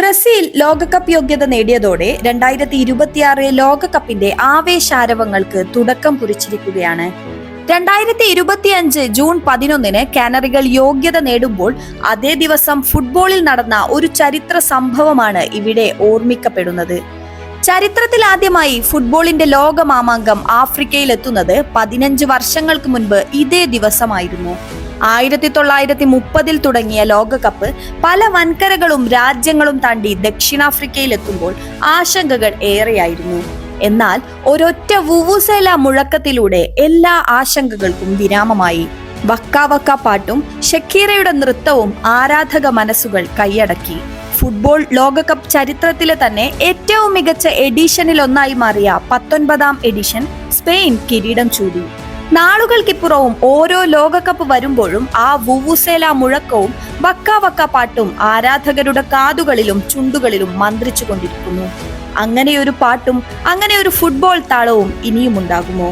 Brazil ലോകകപ്പ് യോഗ്യത നേടിയതോടെ 2026 ലോകകപ്പിന്റെ ആവേശാരവങ്ങൾക്ക് തുടക്കം കുറിച്ചിരിക്കുകയാണ്. 2025 ജൂൺ 11 കാനറികൾ യോഗ്യത നേടുമ്പോൾ അതേ ദിവസം ഫുട്ബോളിൽ നടന്ന ഒരു ചരിത്ര സംഭവമാണ് ഇവിടെ ഓർമ്മിക്കപ്പെടുന്നത്. ചരിത്രത്തിൽ ആദ്യമായി ഫുട്ബോളിന്റെ ലോകമാമാങ്കം ആഫ്രിക്കയിലെത്തുന്നത് 15 വർഷങ്ങൾക്ക് മുൻപ് ഇതേ ദിവസമായിരുന്നു. 1930 തുടങ്ങിയ ലോകകപ്പ് പല വൻകരകളും രാജ്യങ്ങളും താണ്ടി ദക്ഷിണാഫ്രിക്കയിലെത്തുമ്പോൾ ആശങ്കകൾ ഏറെയായിരുന്നു. എന്നാൽ ഒരൊറ്റ വുവുസേല മുഴക്കത്തിലൂടെ എല്ലാ ആശങ്കകൾക്കും വിരാമമായി. വക്ക വക്ക പാട്ടും ഷക്കീറയുടെ നൃത്തവും ആരാധക മനസ്സുകൾ കൈയടക്കി. ഫുട്ബോൾ ലോകകപ്പ് ചരിത്രത്തിലെ തന്നെ ഏറ്റവും മികച്ച എഡിഷനിലൊന്നായി മാറിയ 19ാം എഡിഷൻ സ്പെയിൻ കിരീടം ചൂടി. നാളുകൾക്കിപ്പുറവും ഓരോ ലോകകപ്പ് വരുമ്പോഴും ആ വുവുസേല മുഴക്കവും വക്ക വക്ക പാട്ടും ആരാധകരുടെ കാതുകളിലും ചുണ്ടുകളിലും മന്ത്രിച്ചു കൊണ്ടിരിക്കുന്നു. അങ്ങനെയൊരു പാട്ടും അങ്ങനെ ഒരു ഫുട്ബോൾ താളവും ഇനിയും ഉണ്ടാകുമോ?